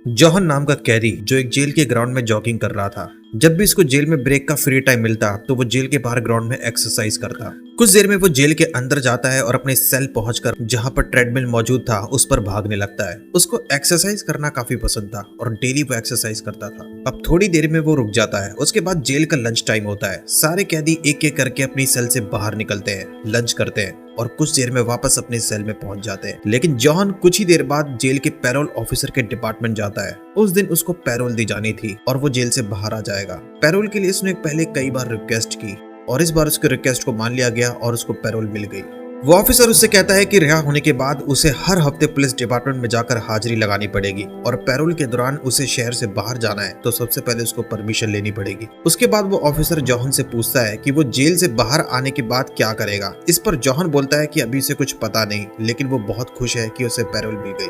John नाम का कैदी जो एक जेल के ग्राउंड में जॉगिंग कर रहा था। जब भी इसको जेल में ब्रेक का फ्री टाइम मिलता तो वो जेल के बाहर ग्राउंड में एक्सरसाइज करता। कुछ देर में वो जेल के अंदर जाता है और अपने सेल पहुंचकर जहां पर ट्रेडमिल मौजूद था उस पर भागने लगता है। उसको एक्सरसाइज करना काफी पसंद था और डेली वो एक्सरसाइज करता था। अब थोड़ी देर में वो रुक जाता है। उसके बाद जेल का लंच टाइम होता है। सारे कैदी एक एक करके अपनी सेल से बाहर निकलते हैं, लंच करते हैं और कुछ देर में वापस अपने सेल में पहुंच जाते हैं। लेकिन जॉन कुछ ही देर बाद जेल के पैरोल ऑफिसर के डिपार्टमेंट जाता है। उस दिन उसको पैरोल दी जानी थी और वो जेल से बाहर आ जाएगा। पैरोल के लिए उसने पहले कई बार रिक्वेस्ट की और इस बार उसके रिक्वेस्ट को मान लिया गया और उसको पैरोल मिल गई। वो ऑफिसर उससे कहता है कि रिहा होने के बाद उसे हर हफ्ते पुलिस डिपार्टमेंट में जाकर हाजिरी लगानी पड़ेगी और पैरोल के दौरान उसे शहर से बाहर जाना है तो सबसे पहले उसको परमिशन लेनी पड़ेगी। उसके बाद वो ऑफिसर जॉन से पूछता है कि वो जेल से बाहर आने के बाद क्या करेगा। इस पर जॉन बोलता है कि अभी उसे कुछ पता नहीं, लेकिन वो बहुत खुश है कि उसे पैरोल मिल गई।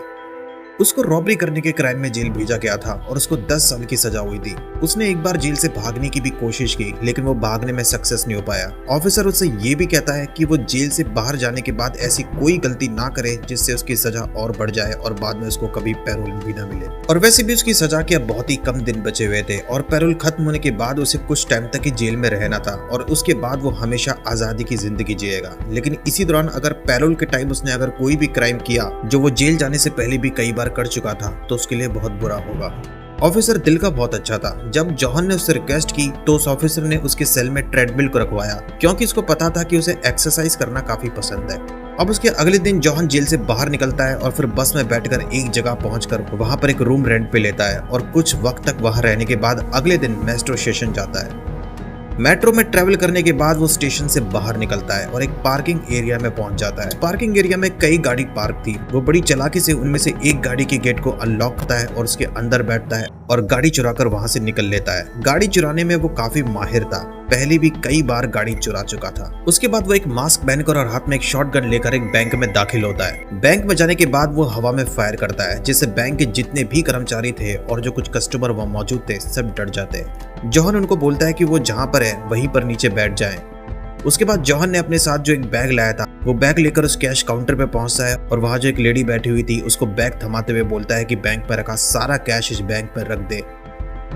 उसको रॉबरी करने के क्राइम में जेल भेजा गया था और उसको 10 साल की सजा हुई थी। उसने एक बार जेल से भागने की भी कोशिश की, लेकिन वो भागने में सक्सेस नहीं हो पाया। ऑफिसर उससे ये भी कहता है कि वो जेल से बाहर जाने के बाद ऐसी कोई गलती ना करे जिससे उसकी सजा और बढ़ जाए और बाद में उसको कभी पैरोल भी ना मिले। और वैसे भी उसकी सजा के अब बहुत ही कम दिन बचे हुए थे और पैरोल खत्म होने के बाद उसे कुछ टाइम तक ही जेल में रहना था और उसके बाद वो हमेशा आजादी की जिंदगी जिएगा। लेकिन इसी दौरान अगर पैरोल के टाइम उसने अगर कोई भी क्राइम किया जो वो जेल जाने से पहले भी कई बार कर चुका था तो उसके लिए बहुत बुरा होगा। ऑफिसर दिल का बहुत अच्छा था। जब जॉन ने उससे रिक्वेस्ट की तो उस ऑफिसर ने उसके सेल में ट्रेडमिल को रखवाया क्योंकि उसको पता था कि उसे एक्सरसाइज करना काफी पसंद है। अब उसके अगले दिन जॉन जेल से बाहर निकलता है और फिर बस में बैठकर एक जगह पहुंचकर वहां पर एक रूम रेंट पे लेता है और कुछ वक्त तक वहां रहने के बाद अगले दिन मेट्रो स्टेशन जाता है। मेट्रो में ट्रेवल करने के बाद वो स्टेशन से बाहर निकलता है और एक पार्किंग एरिया में पहुंच जाता है। पार्किंग एरिया में कई गाड़ी पार्क थी। वो बड़ी चालाकी से उनमें से एक गाड़ी के गेट को अनलॉक करता है और उसके अंदर बैठता है और गाड़ी चुराकर वहां से निकल लेता है। गाड़ी चुराने में वो काफी माहिर था, पहले भी कई बार गाड़ी चुरा चुका था। उसके बाद वो एक मास्क पहनकर और हाथ में एक शॉटगन लेकर एक बैंक में दाखिल होता है। बैंक में जाने के बाद वो हवा में फायर करता है जिससे बैंक के जितने भी कर्मचारी थे और जो कुछ कस्टमर वहां मौजूद थे सब डर जाते हैं। जॉन उनको बोलता है कि वो जहां पर है वहीं पर नीचे बैठ जाएं। उसके बाद जॉन ने अपने साथ जो एक बैग लाया था वो बैग लेकर उस कैश काउंटर पे पहुंचता है और वहां जो एक लेडी बैठी हुई थी उसको बैग थमाते हुए बोलता है कि बैंक पर रखा सारा कैश इस बैंक पर रख दे।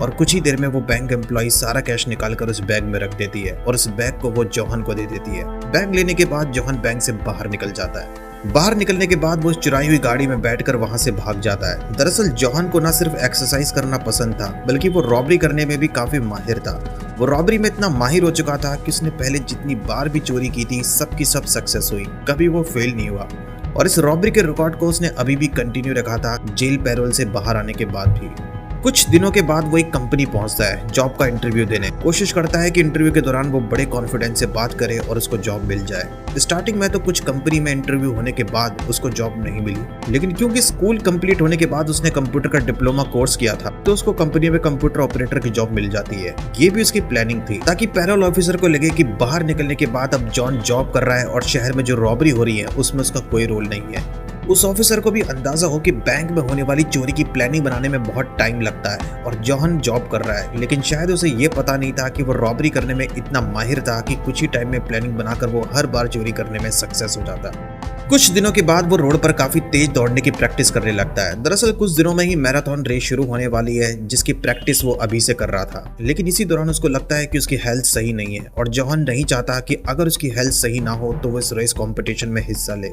और कुछ ही देर में वो बैंक एम्प्लॉय सारा कैश निकालकर उस बैग में रख देती है और उस बैग को वो जॉन को दे देती है। बैग लेने के बाद जॉन बैंक से बाहर निकल जाता है। बाहर निकलने के बाद वो चुराई हुई गाड़ी में बैठकर वहां से भाग जाता है। दरअसल जॉन को न सिर्फ एक्सरसाइज करना पसंद था बल्कि वो रॉबरी करने में भी काफी माहिर था। वो रॉबरी में इतना माहिर हो चुका था कि उसने पहले जितनी बार भी चोरी की थी सबकी सब सक्सेस हुई, कभी वो फेल नहीं हुआ। और इस रॉबरी के रिकॉर्ड को उसने अभी भी कंटिन्यू रखा था जेल पैरोल से बाहर आने के बाद भी। कुछ दिनों के बाद वो एक कंपनी पहुंचता है जॉब का इंटरव्यू देने। कोशिश करता है कि इंटरव्यू के दौरान वो बड़े कॉन्फिडेंस से बात करे और उसको जॉब मिल जाए। स्टार्टिंग में तो कुछ कंपनी में इंटरव्यू होने के बाद उसको जॉब नहीं मिली, लेकिन क्योंकि स्कूल कंप्लीट होने के बाद उसने कंप्यूटर का डिप्लोमा कोर्स किया था तो उसको कंपनी में कंप्यूटर ऑपरेटर की जॉब मिल जाती है। ये भी उसकी प्लानिंग थी ताकि पैरोल ऑफिसर को लगे कि बाहर निकलने के बाद अब जॉन जॉब कर रहा है और शहर में जो रॉबरी हो रही है उसमें उसका कोई रोल नहीं है। उस ऑफिसर को भी अंदाजा हो कि बैंक में होने वाली चोरी की प्लानिंग बनाने में बहुत टाइम लगता है और जॉन जॉब कर रहा है, लेकिन शायद उसे ये पता नहीं था कि वो रॉबरी करने में इतना माहिर था कि कुछ ही टाइम में प्लानिंग बनाकर वो हर बार चोरी करने में सक्सेस हो जाता। कुछ दिनों के बाद वो रोड पर काफी तेज दौड़ने की प्रैक्टिस करने लगता है। दरअसल कुछ दिनों में ही मैराथन रेस शुरू होने वाली है जिसकी प्रैक्टिस वो अभी से कर रहा था, लेकिन इसी दौरान उसको लगता है कि उसकी हेल्थ सही नहीं है और जॉन नहीं चाहता कि अगर उसकी हेल्थ सही ना हो तो वो इस रेस कंपटीशन में हिस्सा ले।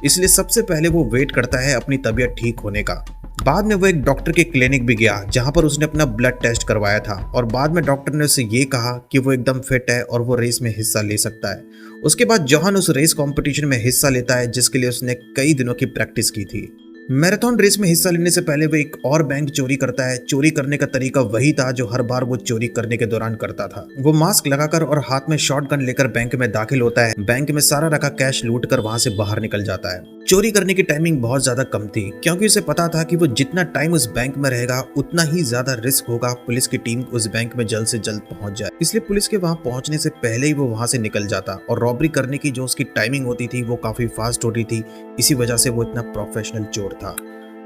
इसलिए सबसे पहले वो वेट करता है अपनी तबीयत ठीक होने का। बाद में वो एक डॉक्टर के क्लिनिक भी गया जहां पर उसने अपना ब्लड टेस्ट करवाया था और बाद में डॉक्टर ने उसे ये कहा कि वो एकदम फिट है और वो रेस में हिस्सा ले सकता है। उसके बाद जॉन उस रेस कंपटीशन में हिस्सा लेता है जिसके लिए उसने कई दिनों की प्रैक्टिस की थी। मैराथन रेस में हिस्सा लेने से पहले वो एक और बैंक चोरी करता है। चोरी करने का तरीका वही था जो हर बार वो चोरी करने के दौरान करता था। वो मास्क लगाकर और हाथ में शॉटगन लेकर बैंक में दाखिल होता है। बैंक में सारा रखा कैश लूटकर वहां से बाहर निकल जाता है। चोरी करने की टाइमिंग बहुत ज्यादा कम थी क्योंकि उसे पता था कि वो जितना टाइम उस बैंक में रहेगा उतना ही ज्यादा रिस्क होगा पुलिस की टीम उस बैंक में जल्द से जल्द पहुंच जाए। इसलिए पुलिस के वहां पहुंचने से पहले ही वो वहां से निकल जाता और रॉबरी करने की जो उसकी टाइमिंग होती थी वो काफी फास्ट होती थी। इसी वजह से वो इतना प्रोफेशनल चोर था।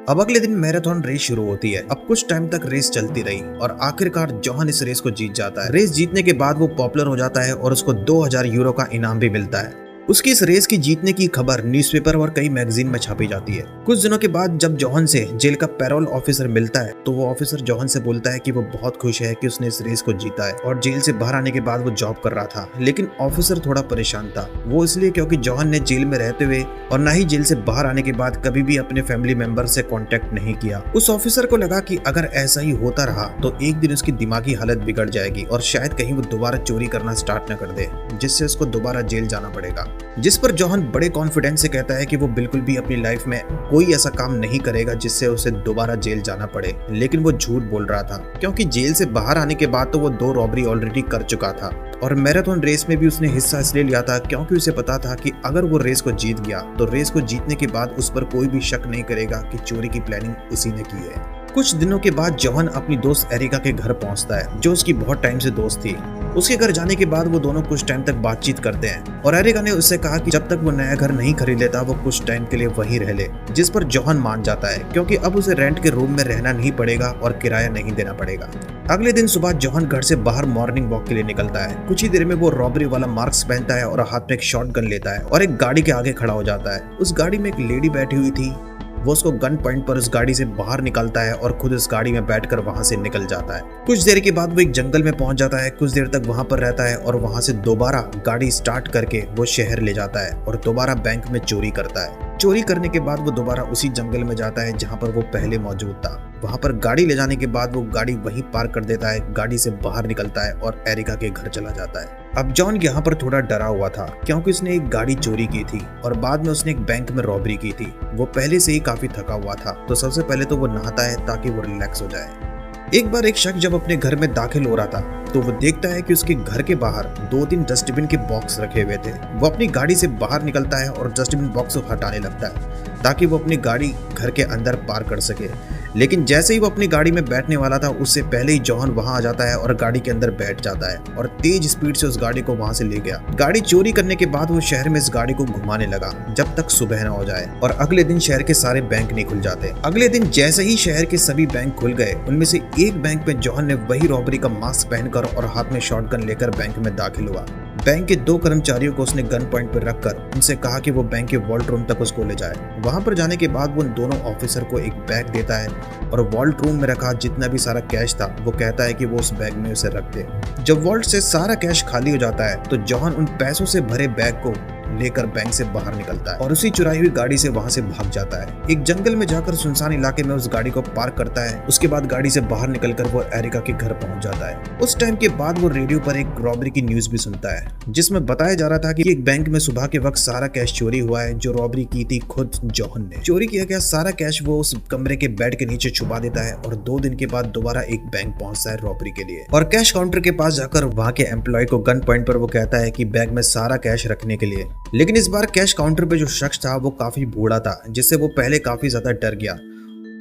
अब अगले दिन मैराथन रेस शुरू होती है। अब कुछ टाइम तक रेस चलती रही और आखिरकार जॉन इस रेस को जीत जाता है। रेस जीतने के बाद वो पॉपुलर हो जाता है और उसको 2000 यूरो का इनाम भी मिलता है। उसकी इस रेस की जीतने की खबर न्यूज़पेपर और कई मैगजीन में छापी जाती है। कुछ दिनों के बाद जब जॉन से जेल का पैरोल ऑफिसर मिलता है तो वो ऑफिसर जॉन से बोलता है कि वो बहुत खुश है कि उसने इस रेस को जीता है और जेल से बाहर आने के बाद वो जॉब कर रहा था। लेकिन ऑफिसर थोड़ा परेशान था, वो इसलिए क्योंकि जॉन ने जेल में रहते हुए और ना ही जेल से बाहर आने के बाद कभी भी अपने फैमिली मेंबर से कांटेक्ट नहीं किया। उस ऑफिसर को लगा कि अगर ऐसा ही होता रहा तो एक दिन उसकी दिमागी हालत बिगड़ जाएगी और शायद कहीं वो दोबारा चोरी करना स्टार्ट न कर दे, जिससे उसको दोबारा जेल जाना पड़ेगा। जिस पर जॉन बड़े कॉन्फिडेंस से कहता है कि वो बिल्कुल भी अपनी लाइफ में कोई ऐसा काम नहीं करेगा जिससे उसे दोबारा जेल जाना पड़े। लेकिन वो झूठ बोल रहा था, क्योंकि जेल से बाहर आने के बाद तो वो 2 रॉबरी ऑलरेडी कर चुका था और मैराथन रेस में भी उसने हिस्सा इसलिए लिया था क्योंकि उसे पता था कि अगर वो रेस को जीत गया तो रेस को जीतने के बाद उस पर कोई भी शक नहीं करेगा कि चोरी की प्लानिंग उसी ने की है। कुछ दिनों के बाद जॉन अपनी दोस्त एरिका के घर पहुंचता है, जो उसकी बहुत टाइम से दोस्त थी। उसके घर जाने के बाद वो दोनों कुछ टाइम तक बातचीत करते हैं और एरिका ने उससे कहा कि जब तक वो नया घर नहीं खरीद लेता वो कुछ टाइम के लिए वहीं रह ले, जिस पर जॉन मान जाता है क्योंकि अब उसे रेंट के रूम में रहना नहीं पड़ेगा और किराया नहीं देना पड़ेगा। अगले दिन सुबह जॉन घर से बाहर मॉर्निंग वॉक के लिए निकलता है। कुछ ही देर में वो रॉबरी वाला मार्क्स पहनता है और हाथ में एक शॉटगन लेता है और एक गाड़ी के आगे खड़ा हो जाता है। उस गाड़ी में एक लेडी बैठी हुई थी। वो उसको गन पॉइंट पर उस गाड़ी से बाहर निकालता है और खुद उस गाड़ी में बैठकर वहां से निकल जाता है। कुछ देर के बाद वो एक जंगल में पहुंच जाता है। कुछ देर तक वहां पर रहता है और वहां से दोबारा गाड़ी स्टार्ट करके वो शहर ले जाता है और दोबारा बैंक में चोरी करता है। चोरी करने के बाद वो दोबारा उसी जंगल में जाता है जहां पर वो पहले मौजूद था। वहां पर गाड़ी ले जाने के बाद वो गाड़ी वहीं पार्क कर देता है, गाड़ी से बाहर निकलता है और एरिका के घर चला जाता है। अब जॉन यहाँ पर थोड़ा डरा हुआ था क्योंकि उसने एक गाड़ी चोरी की थी और बाद में उसने एक बैंक में रॉबरी की थी। वो पहले से ही काफी थका हुआ था, तो सबसे पहले तो वो नहाता है ताकि वो रिलैक्स हो जाए। एक बार एक शख्स जब अपने घर में दाखिल हो रहा था तो वो देखता है कि उसके घर के बाहर 2-3 डस्टबिन के बॉक्स रखे हुए थे। वो अपनी गाड़ी से बाहर निकलता है और डस्टबिन बॉक्स को हटाने लगता है ताकि वो अपनी गाड़ी घर के अंदर पार्क कर सके। लेकिन जैसे ही वो अपनी गाड़ी में बैठने वाला था उससे पहले ही जॉन वहां आ जाता है और गाड़ी के अंदर बैठ जाता है और तेज स्पीड से उस गाड़ी को वहां से ले गया। गाड़ी चोरी करने के बाद वो शहर में इस गाड़ी को घुमाने लगा जब तक सुबह न हो जाए और अगले दिन शहर के सारे बैंक नहीं खुल जाते। अगले दिन जैसे ही शहर के सभी बैंक खुल गए उनमें से एक बैंक में जॉन ने वही रॉबरी का मास्क पहनकर और हाथ में शॉटगन लेकर बैंक में दाखिल हुआ। बैंक के 2 कर्मचारियों को उसने गन पॉइंट पर रखकर उनसे कहा कि वो बैंक के वॉल्ट रूम तक उसको ले जाए। वहां पर जाने के बाद वो उन दोनों ऑफिसर को एक बैग देता है और वॉल्ट रूम में रखा जितना भी सारा कैश था वो कहता है कि वो उस बैग में उसे रख दे। जब वॉल्ट से सारा कैश खाली हो जाता है तो जॉन उन पैसों से भरे बैग को लेकर बैंक से बाहर निकलता है और उसी चुराई हुई गाड़ी से वहां से भाग जाता है। एक जंगल में जाकर सुनसान इलाके में उस गाड़ी को पार्क करता है। उसके बाद गाड़ी से बाहर निकलकर वो एरिका के घर पहुंच जाता है। उस टाइम के बाद वो रेडियो पर एक रॉबरी की न्यूज भी सुनता है जिसमें बताया जा रहा था कि एक बैंक में सुबह के वक्त सारा कैश चोरी हुआ है जो रॉबरी की थी खुद जॉन ने। चोरी किया गया सारा कैश वो उस कमरे के बेड के नीचे छुपा देता है और 2 दिन के बाद दोबारा एक बैंक पहुंचता है रॉबरी के लिए और कैश काउंटर के पास जाकर वहां के एम्प्लॉय को गन पॉइंट पर वो कहता है कि बैग में सारा कैश रखने के लिए। लेकिन इस बार कैश काउंटर पे जो शख्स था वो काफी बूढ़ा था जिससे वो पहले काफी ज्यादा डर गया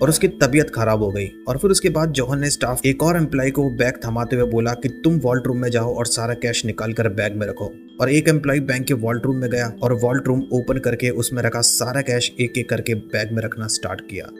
और उसकी तबीयत खराब हो गई। और फिर उसके बाद जॉन ने स्टाफ एक और एम्प्लॉय को बैग थमाते हुए बोला कि तुम वॉल्ट रूम में जाओ और सारा कैश निकाल कर बैग में रखो। और एक एम्प्लॉय बैंक के वॉल्ट रूम में गया और वॉल्ट रूम ओपन करके उसमें रखा सारा कैश एक एक करके बैग में रखना स्टार्ट किया।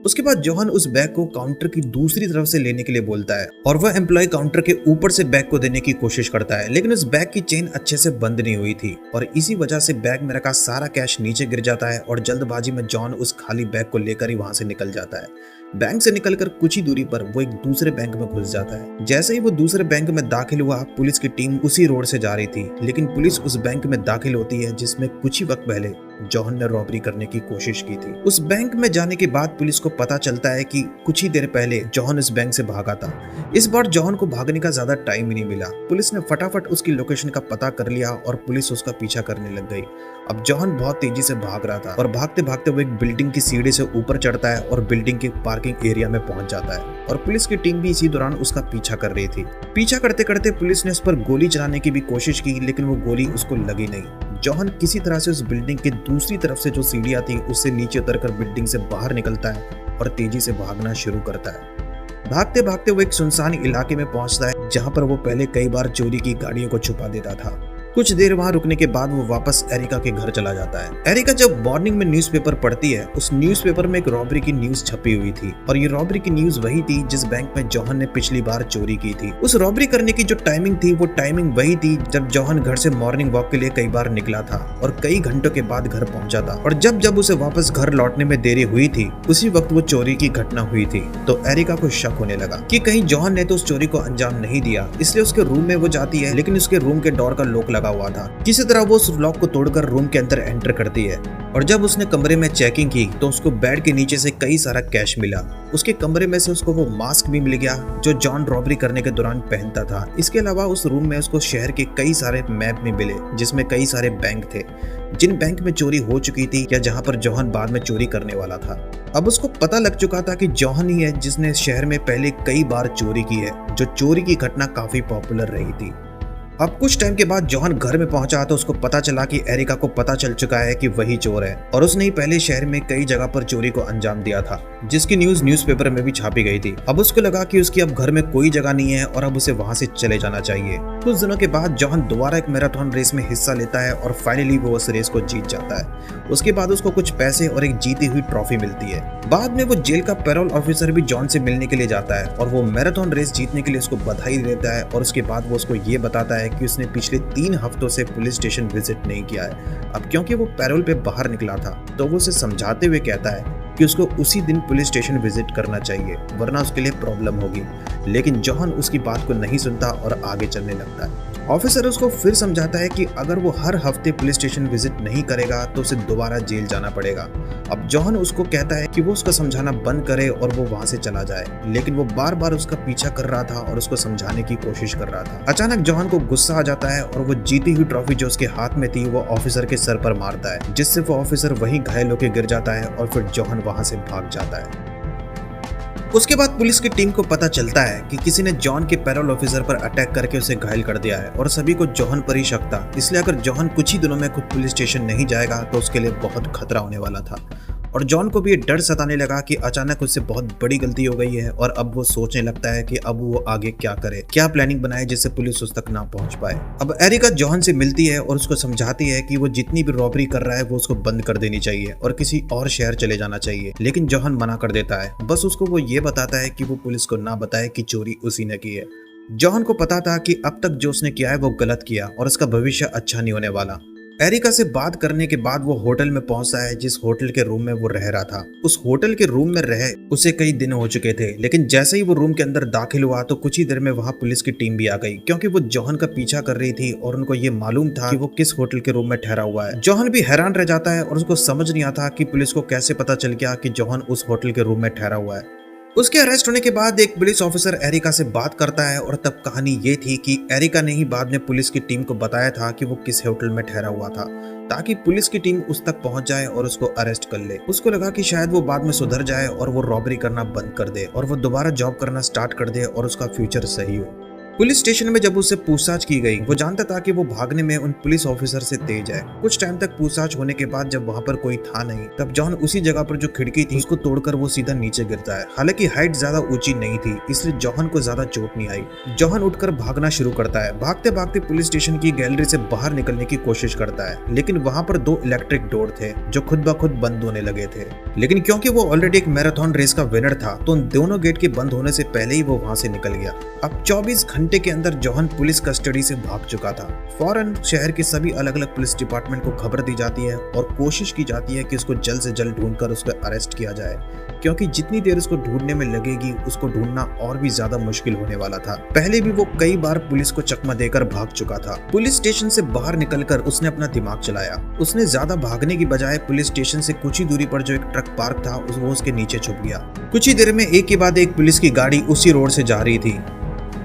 उसके बाद जॉन उस बैग को काउंटर की दूसरी तरफ से लेने के लिए बोलता है और वह एम्प्लॉय काउंटर के ऊपर से बैग को देने की कोशिश करता है, लेकिन उस बैग की चेन अच्छे से बंद नहीं हुई थी और इसी वजह से बैग में रखा सारा कैश नीचे गिर जाता है और जल्दबाजी में जॉन उस खाली बैग को लेकर ही वहां से निकल जाता है। बैंक से निकलकर कुछ ही दूरी पर वो एक दूसरे बैंक में घुस जाता है। जैसे ही वो दूसरे बैंक में दाखिल हुआ पुलिस की टीम उसी रोड से जा रही थी, लेकिन पुलिस उस बैंक में दाखिल होती है जिसमें कुछ ही वक्त पहले जॉन ने रॉबरी करने की कोशिश की थी। उस बैंक में जाने के बाद पुलिस को पता चलता है कि कुछ ही देर पहले जॉन इस बैंक से भागा था। इस बार जॉन को भागने का ज्यादा टाइम ही नहीं मिला। पुलिस ने फटाफट उसकी लोकेशन का पता कर लिया और पुलिस उसका पीछा करने लग गई। अब जॉन बहुत तेजी से भाग रहा था और भागते भागते वो एक बिल्डिंग की सीढ़ी से ऊपर चढ़ता है और बिल्डिंग के पार्किंग एरिया में पहुंच जाता है और पुलिस की टीम भी इसी दौरान उसका पीछा कर रही थी। पीछा करते करते पुलिस ने उस पर गोली चलाने की भी कोशिश की, लेकिन वो गोली उसको लगी नहीं। जॉन किसी तरह से उस बिल्डिंग की दूसरी तरफ से जो सीढ़ियां थी उससे नीचे उतरकर बिल्डिंग से बाहर निकलता है और तेजी से भागना शुरू करता है। भागते भागते वो एक सुनसान इलाके में पहुंचता है जहां पर वो पहले कई बार चोरी की गाड़ियों को छुपा देता था। कुछ देर वहाँ रुकने के बाद वो वापस एरिका के घर चला जाता है। एरिका जब मॉर्निंग में न्यूज़पेपर पढ़ती है, उस न्यूज़पेपर में एक रॉबरी की न्यूज छपी हुई थी और ये रॉबरी की न्यूज वही थी जिस बैंक में जॉन ने पिछली बार चोरी की थी। उस रॉबरी करने की जो टाइमिंग थी वो टाइमिंग वही थी जब जॉन घर से मॉर्निंग वॉक के लिए कई बार निकला था और कई घंटों के बाद घर पहुंचा था। और जब जब उसे वापस घर लौटने में देरी हुई थी उसी वक्त वो चोरी की घटना हुई थी। तो एरिका को शक होने लगा कि कहीं जॉन ने तो उस चोरी को अंजाम नहीं दिया, इसलिए उसके रूम में वो जाती है, लेकिन उसके रूम के डोर का लॉक लगा हुआ था। किसी तरह वो उस लॉक को तोड़कर रूम के अंदर एंटर करती है और जब उसने कमरे में चेकिंग की तो उसको बेड के नीचे से कई सारा कैश मिला। उसके कमरे में से उसको वो मास्क भी मिल गया जो जॉन रॉबरी करने के दौरान पहनता था। इसके अलावा उस रूम में उसको शहर के कई सारे मैप भी मिले जिसमें कई सारे बैंक थे जिन बैंक में चोरी हो चुकी थी या जहां पर जॉन बाद में चोरी करने वाला था। अब उसको पता लग चुका था कि जॉन ही है जिसने शहर में पहले कई बार चोरी की है, जो चोरी की घटना काफी पॉपुलर रही थी। अब कुछ टाइम के बाद जॉन घर में पहुंचा तो उसको पता चला कि एरिका को पता चल चुका है कि वही चोर है और उसने ही पहले शहर में कई जगह पर चोरी को अंजाम दिया था जिसकी न्यूज न्यूज़पेपर में भी छापी गई थी। अब उसको लगा कि उसकी अब घर में कोई जगह नहीं है और अब उसे वहां से चले जाना चाहिए। कुछ दिनों के बाद जॉन दोबारा एक मैराथन रेस में हिस्सा लेता है और फाइनली वो उस रेस को जीत जाता है। उसके बाद उसको कुछ पैसे और एक जीती हुई ट्रॉफी मिलती है। बाद में वो जेल का पैरोल ऑफिसर भी जॉन से मिलने के लिए जाता है और वो मैराथन रेस जीतने के लिए उसको बधाई देता है और उसके बाद वो उसको ये बताता है कि उसने पिछले 3 हफ्तों से पुलिस स्टेशन विजिट नहीं किया है। अब क्योंकि वो पैरोल पे बाहर निकला था तो वो उसे समझाते हुए कहता है कि उसको उसी दिन पुलिस स्टेशन विजिट करना चाहिए वरना उसके लिए प्रॉब्लम होगी, लेकिन जॉन उसकी बात को नहीं सुनता और आगे चलने लगता है। ऑफिसर उसको फिर समझाता है कि अगर वो हर हफ्ते पुलिस स्टेशन विजिट नहीं करेगा तो उसे दोबारा जेल जाना पड़ेगा। अब जॉन उसको कहता है कि वो उसका समझाना बंद करे और वो वहां से चला जाए, लेकिन वो बार बार उसका पीछा कर रहा था और उसको समझाने की कोशिश कर रहा था। अचानक जॉन को गुस्सा आ जाता है और वो जीती हुई ट्रॉफी जो उसके हाथ में थी वो ऑफिसर के सर पर मारता है, जिससे वो ऑफिसर वहीं घायल होकर गिर जाता है और फिर जॉन वहां से भाग जाता है। उसके बाद पुलिस की टीम को पता चलता है कि किसी ने जॉन के पैरोल ऑफिसर पर अटैक करके उसे घायल कर दिया है और सभी को जॉन पर ही शक था। इसलिए अगर जॉन कुछ ही दिनों में खुद पुलिस स्टेशन नहीं जाएगा तो उसके लिए बहुत खतरा होने वाला था। और जॉन को भी ये डर सताने लगा कि अचानक उससे बहुत बड़ी गलती हो गई है और अब वो सोचने लगता है कि अब वो आगे क्या करे, क्या प्लानिंग बनाए जिससे पुलिस उस तक ना पहुंच पाए। अब एरिका जॉन से मिलती है और उसको समझाती है कि वो जितनी भी रॉबरी कर रहा है वो उसको बंद कर देनी चाहिए और किसी और शहर चले जाना चाहिए, लेकिन जॉन मना कर देता है। बस उसको वो ये बताता है कि वो पुलिस को ना बताए कि चोरी उसी ने की है। जॉन को पता था कि अब तक जो उसने किया है वो गलत किया और उसका भविष्य अच्छा नहीं होने वाला। एरिका से बात करने के बाद वो होटल में पहुंचता है जिस होटल के रूम में वो रह रहा था। उस होटल के रूम में रहे उसे कई दिन हो चुके थे, लेकिन जैसे ही वो रूम के अंदर दाखिल हुआ तो कुछ ही देर में वहां पुलिस की टीम भी आ गई, क्योंकि वो जॉन का पीछा कर रही थी और उनको ये मालूम था कि वो किस होटल के रूम में ठहरा हुआ है। जॉन भी हैरान रह जाता है और उसको समझ नहीं आता कि पुलिस को कैसे पता चल गया कि जॉन उस होटल के रूम में ठहरा हुआ है। उसके अरेस्ट होने के बाद एक पुलिस ऑफिसर एरिका से बात करता है और तब कहानी ये थी कि एरिका ने ही बाद में पुलिस की टीम को बताया था कि वो किस होटल में ठहरा हुआ था, ताकि पुलिस की टीम उस तक पहुंच जाए और उसको अरेस्ट कर ले। उसको लगा कि शायद वो बाद में सुधर जाए और वो रॉबरी करना बंद कर दे और वो दोबारा जॉब करना स्टार्ट कर दे और उसका फ्यूचर सही हो। पुलिस स्टेशन में जब उससे पूछताछ की गई, वो जानता था कि वो भागने में उन पुलिस ऑफिसर से तेज है। कुछ टाइम तक पूछताछ होने के बाद जब वहाँ पर कोई था नहीं, तब जॉन उसी जगह पर जो खिड़की थी उसको तोड़कर वो सीधा नीचे गिरता है। हालांकि हाइट ज्यादा ऊंची नहीं थी, इसलिए जॉन को ज्यादा चोट नहीं आई। जॉन उठकर भागना शुरू करता है। भागते भागते पुलिस स्टेशन की गैलरी से बाहर निकलने की कोशिश करता है, लेकिन वहाँ पर 2 इलेक्ट्रिक डोर थे जो खुद ब खुद बंद होने लगे थे। लेकिन क्योंकि वो ऑलरेडी एक मैराथन रेस का विनर था तो उन दोनों गेट के बंद होने से पहले ही वो वहाँ से निकल गया। अब 24 घंटे के अंदर जॉन पुलिस कस्टडी से भाग चुका था। फौरन शहर के सभी अलग अलग पुलिस डिपार्टमेंट को खबर दी जाती है और कोशिश की जाती है कि उसको जल्द से जल्द ढूंढकर उसको अरेस्ट किया जाए, क्योंकि जितनी देर उसको ढूंढने में लगेगी उसको ढूंढना और भी ज्यादा मुश्किल होने वाला था। पहले भी वो कई बार पुलिस को चकमा देकर भाग चुका था। पुलिस स्टेशन से बाहर निकलकर उसने अपना दिमाग चलाया। उसने ज्यादा भागने की बजाय पुलिस स्टेशन से कुछ ही दूरी पर जो एक ट्रक पार्क था वो उसके नीचे छुप गया। कुछ ही देर में एक के बाद एक पुलिस की गाड़ी उसी रोड से जा रही थी,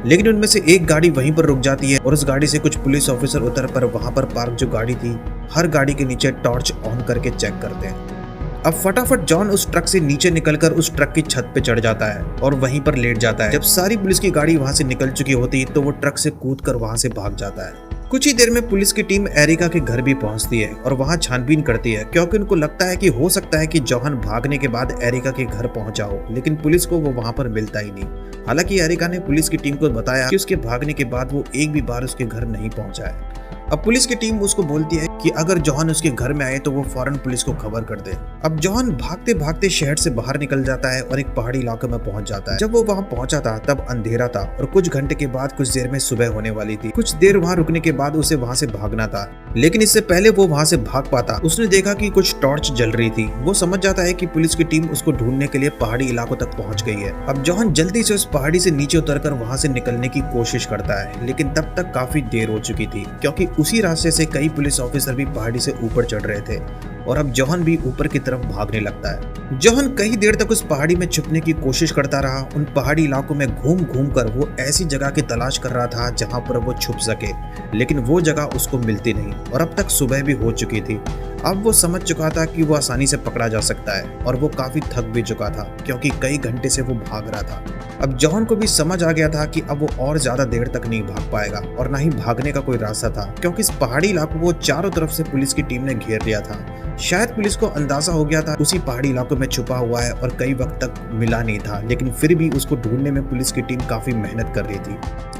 लेकिन उनमें से एक गाड़ी वहीं पर रुक जाती है और उस गाड़ी से कुछ पुलिस ऑफिसर उतर पर वहां पर पार्क जो गाड़ी थी हर गाड़ी के नीचे टॉर्च ऑन करके चेक करते हैं। अब फटाफट जॉन उस ट्रक से नीचे निकलकर उस ट्रक की छत पे चढ़ जाता है और वहीं पर लेट जाता है। जब सारी पुलिस की गाड़ी वहां से निकल चुकी होती तो वो ट्रक से कूदकर वहां से भाग जाता है। कुछ ही देर में पुलिस की टीम एरिका के घर भी पहुंचती है और वहां छानबीन करती है, क्योंकि उनको लगता है कि हो सकता है कि जॉन भागने के बाद एरिका के घर पहुंचा हो, लेकिन पुलिस को वो वहां पर मिलता ही नहीं। हालांकि एरिका ने पुलिस की टीम को बताया कि उसके भागने के बाद वो एक भी बार उसके घर नहीं पहुंचा है। अब पुलिस की टीम उसको बोलती है कि अगर जॉन उसके घर में आए तो वो फौरन पुलिस को खबर कर दे। अब जॉन भागते भागते शहर से बाहर निकल जाता है और एक पहाड़ी इलाके में पहुंच जाता है। जब वो वहां पहुंचा था तब अंधेरा था और कुछ घंटे के बाद कुछ देर में सुबह होने वाली थी। कुछ देर वहां रुकने के बाद उसे वहां से भागना था, लेकिन इससे पहले वो वहां से भाग पाता उसने देखा कि कुछ टॉर्च जल रही थी। वो समझ जाता है कि पुलिस की टीम उसको ढूंढने के लिए पहाड़ी इलाकों तक पहुंच गई है। अब जॉन जल्दी से उस पहाड़ी से नीचे उतरकर वहां से निकलने की कोशिश करता है, लेकिन तब तक काफी देर हो चुकी थी क्योंकि उसी रास्ते से कई पुलिस ऑफिसर भी पहाड़ी से ऊपर चढ़ रहे थे और अब जॉन भी ऊपर की तरफ भागने लगता है। जॉन कई देर तक उस पहाड़ी में छुपने की कोशिश करता रहा। उन पहाड़ी इलाकों में घूम घूम कर वो ऐसी जगह की तलाश कर रहा था जहां पर वो छुप सके, लेकिन वो जगह उसको मिलती नहीं और अब तक सुबह भी हो चुकी थी। अब वो समझ चुका था कि वो आसानी से पकड़ा जा सकता है और वो काफी थक भी चुका था क्योंकि कई घंटे से वो भाग रहा था। अब जॉन को भी समझ आ गया था कि अब वो और ज्यादा देर तक नहीं भाग पाएगा और ना ही भागने का कोई रास्ता था क्योंकि इस पहाड़ी इलाकों को चारों तरफ से पुलिस की टीम ने घेर लिया था। शायद पुलिस को अंदाजा हो गया था उसी पहाड़ी इलाकों में छुपा हुआ है और कई वक्त तक मिला नहीं था, लेकिन फिर भी उसको ढूंढने में पुलिस की टीम काफी मेहनत कर रही थी।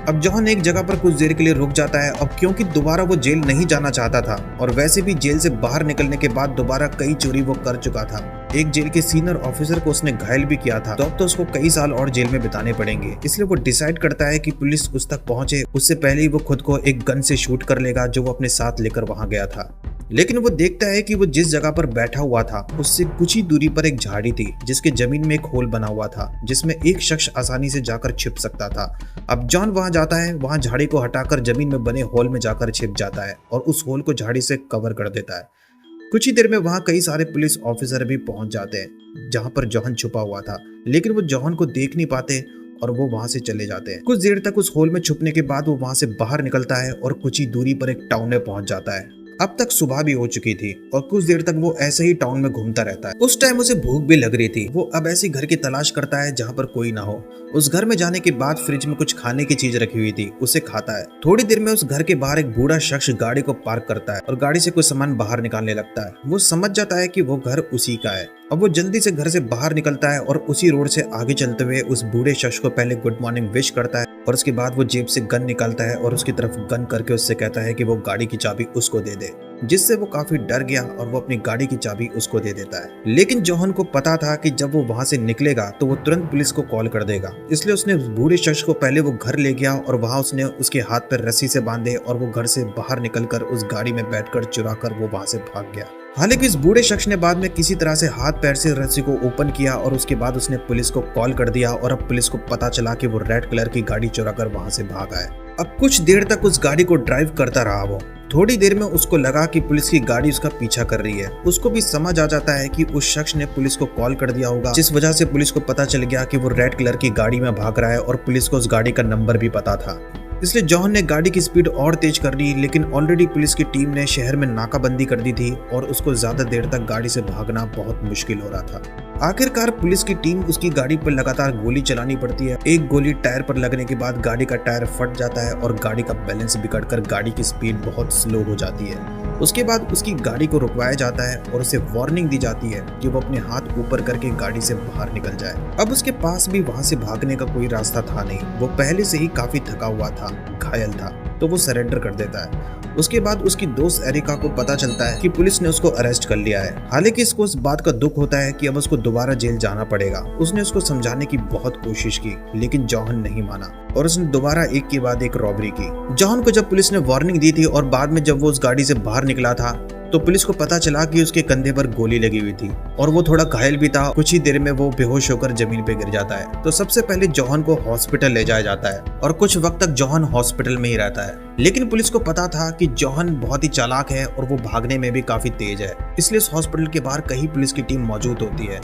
अब जॉन एक जगह पर कुछ देर के लिए रुक जाता है, अब क्योंकि दोबारा वो जेल नहीं जाना चाहता था और वैसे भी जेल से बाहर निकलने के बाद दोबारा कई चोरी वो कर चुका था। एक जेल के सीनियर ऑफिसर को उसने घायल भी किया था, तो अब तो उसको कई साल और जेल में बिताने पड़ेंगे। इसलिए वो डिसाइड करता है कि पुलिस उस तक पहुंचे उससे पहले ही वो खुद को एक गन से शूट कर लेगा जो वो अपने साथ लेकर वहां गया था। लेकिन वो देखता है कि वो जिस जगह पर बैठा हुआ था उससे कुछ ही दूरी पर एक झाड़ी थी जिसके जमीन में एक होल बना हुआ था जिसमें एक शख्स आसानी से जाकर छिप सकता था। अब जॉन वहां जाता है, वहां झाड़ी को हटाकर जमीन में बने होल में जाकर छिप जाता है और उस होल को झाड़ी से कवर कर देता है। कुछ ही देर में वहां कई सारे पुलिस ऑफिसर भी पहुंच जाते हैं जहां पर जॉन छुपा हुआ था, लेकिन वो जॉन को देख नहीं पाते और वो वहां से चले जाते हैं। कुछ देर तक उस होल में छुपने के बाद वो वहां से बाहर निकलता है और कुछ ही दूरी पर एक टाउन में पहुंच जाता है। अब तक सुबह भी हो चुकी थी और कुछ देर तक वो ऐसे ही टाउन में घूमता रहता है। उस टाइम उसे भूख भी लग रही थी। वो अब ऐसी घर की तलाश करता है जहाँ पर कोई ना हो। उस घर में जाने के बाद फ्रिज में कुछ खाने की चीज रखी हुई थी, उसे खाता है। थोड़ी देर में उस घर के बाहर एक बूढ़ा शख्स गाड़ी को पार्क करता है और गाड़ी से कुछ सामान बाहर निकालने लगता है। वो समझ जाता है कि वो घर उसी का है। अब वो जल्दी से घर से बाहर निकलता है और उसी रोड से आगे चलते हुए उस बूढ़े शख्स को पहले गुड मॉर्निंग विश करता है और उसके बाद वो जेब से गन निकालता है और उसकी तरफ गन करके उससे कहता है कि वो गाड़ी की चाबी उसको दे दे, जिससे वो काफी डर गया और वो अपनी गाड़ी की चाबी उसको दे देता है। लेकिन जॉन को पता था कि जब वो वहां से निकलेगा तो वो तुरंत पुलिस को कॉल कर देगा, इसलिए उसने उस बूढ़े शख्स को पहले वो घर ले गया और वहां उसने उसके हाथ पर रस्सी से बांधे और वो घर से बाहर निकलकर उस गाड़ी में बैठकर चुरा कर वो वहां से भाग गया। हालांकि इस बूढ़े शख्स ने बाद में किसी तरह से हाथ पैर से रस्सी को ओपन किया और उसके बाद उसने पुलिस को कॉल कर दिया और अब पुलिस को पता चला कि वो रेड कलर की गाड़ी चुरा कर वहां से भागा है। अब कुछ देर तक उस गाड़ी को ड्राइव करता रहा वो। थोड़ी देर में उसको लगा कि पुलिस की गाड़ी उसका पीछा कर रही है। उसको भी समझ आ जाता है कि उस शख्स ने पुलिस को कॉल कर दिया होगा, जिस वजह से पुलिस को पता चल गया कि वो रेड कलर की गाड़ी में भाग रहा है और पुलिस को उस गाड़ी का नंबर भी पता था। इसलिए जॉन ने गाड़ी की स्पीड और तेज कर दी, लेकिन ऑलरेडी पुलिस की टीम ने शहर में नाकाबंदी कर दी थी और उसको ज्यादा देर तक गाड़ी से भागना बहुत मुश्किल हो रहा था। आखिरकार पुलिस की टीम उसकी गाड़ी पर लगातार गोली चलानी पड़ती है। एक गोली टायर पर लगने के बाद गाड़ी का टायर फट जाता है और गाड़ी का बैलेंस बिगड़कर गाड़ी की स्पीड बहुत स्लो हो जाती है। उसके बाद उसकी गाड़ी को रुकवाया जाता है और उसे वार्निंग दी जाती है कि वो अपने हाथ ऊपर करके गाड़ी से बाहर निकल जाए। अब उसके पास भी वहां से भागने का कोई रास्ता था नहीं। वो पहले से ही काफी थका हुआ था, घायल था, तो वो सरेंडर कर देता है। उसके बाद उसकी दोस्त एरिका को पता चलता है कि पुलिस ने उसको अरेस्ट कर लिया है। हालांकि इसको इस बात का दुख होता है कि अब उसको दोबारा जेल जाना पड़ेगा। उसने उसको समझाने की बहुत कोशिश की, लेकिन जॉन नहीं माना और उसने दोबारा एक के बाद एक रॉबरी की। जॉन को जब पुलिस ने वार्निंग दी थी और बाद में जब वो उस गाड़ी से बाहर निकला था तो पुलिस को पता चला कि उसके कंधे पर गोली लगी हुई थी और वो थोड़ा घायल भी था। कुछ ही देर में वो बेहोश होकर जमीन पे गिर जाता है। तो सबसे पहले जॉन को हॉस्पिटल ले जाया जाता है और कुछ वक्त तक जॉन हॉस्पिटल में ही रहता है। लेकिन पुलिस को पता था कि जॉन बहुत ही चालाक है और वो भागने में भी काफी तेज है, इसलिए इस हॉस्पिटल के बाहर कहीं पुलिस की टीम मौजूद होती है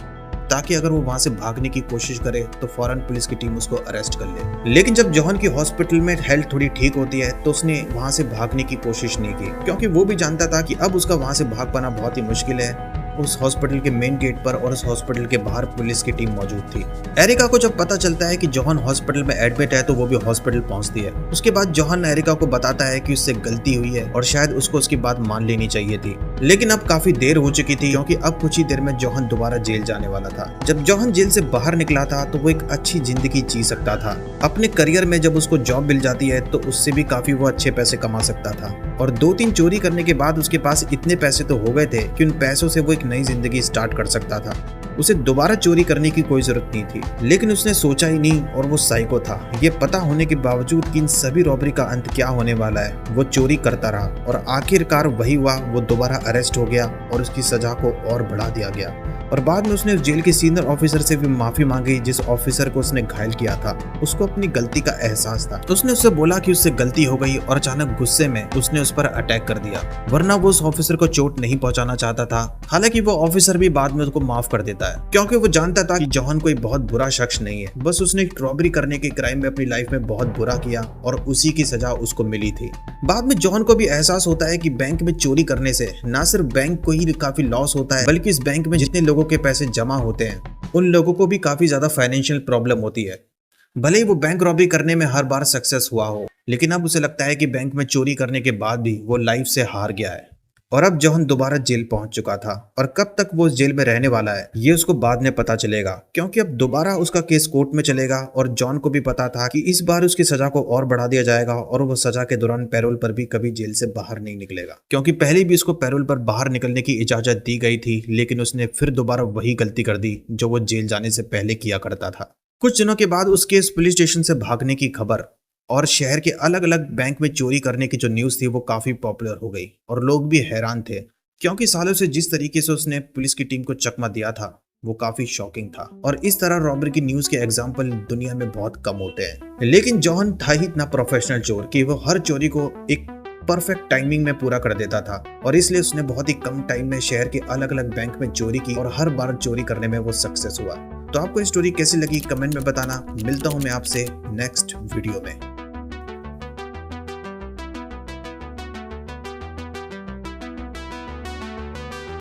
ताकि अगर वो वहां से भागने की कोशिश करे तो फौरन पुलिस की टीम उसको अरेस्ट कर ले। लेकिन जब जॉन की हॉस्पिटल में हेल्थ थोड़ी ठीक होती है तो उसने वहां से भागने की कोशिश नहीं की, क्योंकि वो भी जानता था कि अब उसका वहां से भाग पाना बहुत ही मुश्किल है। उस हॉस्पिटल के मेन गेट पर और उस हॉस्पिटल के बाहर पुलिस की टीम मौजूद थी। एरिका को जब पता चलता है कि जॉन हॉस्पिटल में एडमिट है तो वो भी हॉस्पिटल पहुंचती है। उसके बाद जॉन एरिका को बताता है कि उससे गलती हुई है और शायद उसको उसकी बात मान लेनी चाहिए थी, लेकिन अब काफी देर हो चुकी थी क्योंकि अब कुछ ही देर में जॉन दोबारा जेल जाने वाला था। जब जॉन जेल से बाहर निकला था तो वो एक अच्छी जिंदगी जी सकता था। अपने करियर में जब उसको जॉब मिल जाती है तो उससे भी काफी वो अच्छे पैसे कमा सकता था और 2-3 चोरी करने के बाद उसके पास इतने पैसे तो हो गए थे कि उन पैसों से वो एक नई जिंदगी स्टार्ट कर सकता था। उसे दोबारा चोरी करने की कोई जरूरत नहीं थी, लेकिन उसने सोचा ही नहीं और वो साइको था। ये पता होने के बावजूद कि इन सभी रॉबरी का अंत क्या होने वाला है, वो चोरी करता रहा और आखिरकार वही हुआ, वो दोबारा अरेस्ट हो गया और उसकी सजा को और बढ़ा दिया गया। और बाद में उसने उस जेल के सीनियर ऑफिसर से भी माफी मांगी जिस ऑफिसर को उसने घायल किया था। उसको अपनी गलती का एहसास था। उसने उससे बोला कि उससे गलती हो गई और अचानक गुस्से में उसने उस पर अटैक कर दिया, वरना वो उस ऑफिसर को चोट नहीं पहुंचाना चाहता था। हालांकि वो ऑफिसर भी बाद में उसको माफ कर देता है क्योंकि वो जानता था कि जॉन कोई बहुत बुरा शख्स नहीं है, बस उसने रॉबरी करने के क्राइम में अपनी लाइफ में बहुत बुरा किया और उसी की सजा उसको मिली थी। बाद में जॉन को भी एहसास होता है कि बैंक में चोरी करने से न सिर्फ बैंक को ही काफी लॉस होता है, बल्कि इस बैंक में जितने लोगों के पैसे जमा होते हैं उन लोगों को भी काफी ज्यादा फाइनेंशियल प्रॉब्लम होती है। भले ही वो बैंक रॉबरी करने में हर बार सक्सेस हुआ हो, लेकिन अब उसे लगता है कि बैंक में चोरी करने के बाद भी वो लाइफ से हार गया है और अब जॉन दोबारा जेल पहुंच चुका था और कब तक वो जेल में रहने वाला है ये उसको बाद में पता चलेगा क्योंकि अब दोबारा उसका केस कोर्ट में चलेगा। और जॉन को भी पता था कि इस बार उसकी सजा को और बढ़ा दिया जाएगा और वो सजा के दौरान पैरोल पर भी कभी जेल से बाहर नहीं निकलेगा, क्योंकि पहले भी उसको पैरोल पर बाहर निकलने की इजाजत दी गई थी, लेकिन उसने फिर दोबारा वही गलती कर दी जो वो जेल जाने से पहले किया करता था। कुछ दिनों के बाद उसके पुलिस स्टेशन से भागने की खबर और शहर के अलग अलग बैंक में चोरी करने की जो न्यूज़ थी वो काफ़ी पॉपुलर हो गई और लोग भी हैरान थे क्योंकि सालों से जिस तरीके से उसने पुलिस की टीम को चकमा दिया था वो काफ़ी शॉकिंग था और इस तरह रॉबरी की न्यूज़ के एग्जाम्पल दुनिया में बहुत कम होते हैं। लेकिन जॉन था ही इतना प्रोफेशनल चोर कि वो हर चोरी को एक परफेक्ट टाइमिंग में पूरा कर देता था और इसलिए उसने बहुत ही कम टाइम में शहर के अलग अलग बैंक में चोरी की और हर बार चोरी करने में वो सक्सेस हुआ। तो आपको ये स्टोरी कैसी लगी कमेंट में बताना। मिलता हूं मैं आपसे नेक्स्ट वीडियो में।